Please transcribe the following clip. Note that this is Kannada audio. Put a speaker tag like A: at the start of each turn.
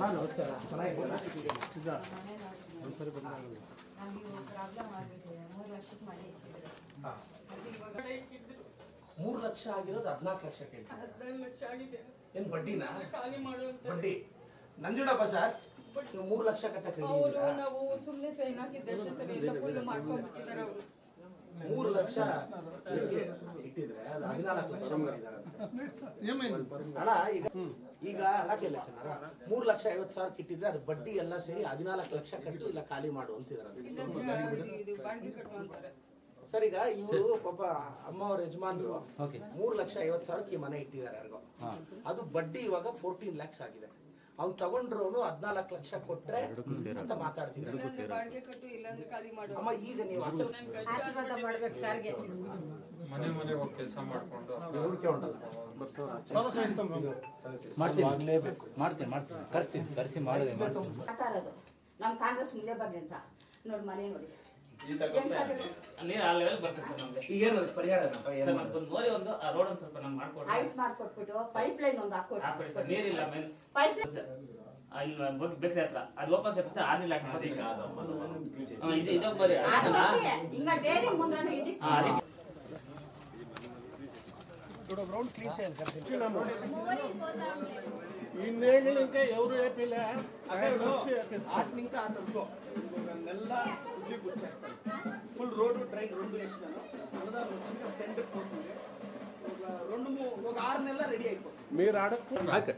A: ನಮಸ್ತೆ ಚೆನ್ನಾಗಿದ್ದೀರಾ?
B: ನಮಗೆ ಪ್ರಾಬ್ಲಮ್ ಆಗಿಬಿಟ್ಟಿದೆ. 3 ಲಕ್ಷಕ್ಕೆ ಮನೆ ಇಟ್ಟಿದ್ರು.
A: ಹಾಂ,
B: ಅದು ಇವಾಗ
A: 3 ಲಕ್ಷ ಆಗಿರೋದು 14 ಲಕ್ಷ ಕೇಳ್ತಾರೆ.
C: 14 ಲಕ್ಷ ಆಗಿದೆ.
A: ಏನು ಬಡ್ಡಿನಾ?
C: ಖಾಲಿ ಮಾಡುವಂತ
A: ಬಡ್ಡಿ ನಂಜುಡಪ್ಪ ಸರ್, ನೀವು 3 ಲಕ್ಷ ಕಟ್ಟಕ್ಕೆ ರೆಡಿ
C: ಅವರು
A: ಇದ್ದೀರಾ?
C: ನಾವು ಸುಮ್ಮನೆ ಸೈನ್ ಹಾಕಿದ್ದಷ್ಟೇ ಸರಿ, ಎಲ್ಲ ಫುಲ್ ಮಾಡ್ಕೊಂಡ್ಬಿಟ್ಟಿದ್ದಾರೆ ಅವರು.
A: 3 ಲಕ್ಷ ಇಟ್ಟಿದ್ರೆ ಅದು 14 ಲಕ್ಷ ಮಾಡಿದ್ದಾರೆ ಅಣ್ಣ. ಈಗ ಅಲ್ಲ ಕೇಳಿ ಸರ್, 3,50,000 ಇಟ್ಟಿದ್ರೆ ಅದು ಬಡ್ಡಿ ಎಲ್ಲ ಸೇರಿ 14 ಲಕ್ಷ ಕಟ್ಟು ಇಲ್ಲ ಖಾಲಿ ಮಾಡು ಅಂತಿದ್ದಾರೆ.
C: ಇದು ಬಾಡಿಗೆ ಕಟ್ಟು ಅಂತಾರೆ
A: ಸರ್, ಈಗ ಇವರು ಪಾಪ ಅಮ್ಮ ಅವ್ರ ಯಜಮಾನ್ರು 3,50,000 ಈ ಮನೆ ಇಟ್ಟಿದ್ದಾರೆ ಯಾರಿಗೋ. ಅದು ಬಡ್ಡಿ ಇವಾಗ 14 lakhs ಆಗಿದೆ. ಅವ್ನು ತಗೊಂಡ್ರು 14 ಲಕ್ಷ ಕೊಟ್ರೆ ಅಂತ ಮಾತಾಡ್ತಿದ್ದಾರೆ.
C: ಬಾಡಿಗೆ ಕಟ್ಟು ಇಲ್ಲಾಂದ್ರೆ ಖಾಲಿ ಮಾಡು.
A: ಅಮ್ಮ ಈಗ ನೀವು ಅಸಲು
B: ಆಶೀರ್ವಾದ ಮಾಡ್ಬೇಕು ಸರ್ಗೆ.
D: ಮನೆ ಹೋಗಿ ಕೆಲಸ ಮಾಡ್ಕೊಂಡು
A: ಇವ್ರಿಗೆ ಉಂಟಲ್ಲ
E: ಮಾಡ್ಲೇಬೇಕು. ಮಾಡ್ತೀನಿ ಕರ್ಸಿ ಮಾಡಿದೆ
B: ಮಾತಾಡೋದು ನಮ್ಮ ಕಾಂಗ್ರೆಸ್ ಮುಂದೆ ಬರ್ಲಿ ಅಂತ ನೋಡಿ. ಮನೆ ನೋಡಿ
F: ನೀರು ಆ ಲೆವೆಲ್ ಬರ್ತದೆ ಸರ್ ನಮಗೆ.
A: ಈಗ ಏನದು ಪರಿಹಾರ ಏನಪ್ಪ?
F: ಸರ್ ನಮ್ದು ನೋಡಿ ಒಂದು ಆ ರೋಡ್ ಒಂದು ಸ್ವಲ್ಪ ನಮ್ಗೆ ಮಾಡ್ಕೊಡ್ರಿ.
B: ಹೈಟ್ ಮಾಡ್ಕೊಟ್ಬಿಟ್ಟು ಪೈಪ್ ಲೈನ್ ಒಂದು
F: ಹಾಕೊಡಿ ಸರ್. ನೀರಿಲ್ಲ ಮೇನ್
B: ಪೈಪ್
F: ಇಲ್ಲಿ ಬೇಕ್ರಿ ಹತ್ರ ಅದು ಓಪನ್ ಸೇರಿಸ್ತಾ 6 ಲಕ್ಷ ಇದು ಇದಕ್ಕೆ ಬರ್ರಿ.
B: ಹಿಂಗ ಡೈರಿ ಮುಂದೆ ಇದಕ್ಕೆ
A: గ్రౌండ్ క్లీన్ చేయాలి
G: ಇನ್ನೇನಿಂಕೆ ఎవరు ఏపీలే
A: ఇంకా అటనుకో నెల ఉద్యోగ వచ్చేస్తాను. ఫుల్ రోడ్డు డ్రైన్ 2 వేసినాను. అన్నదానం వచ్చింది, ఒక టెండర్ పోతుంది. ఒక 6 నెలల రెడీ అయిపోతుంది.
G: మీరు అడగ
A: రైట్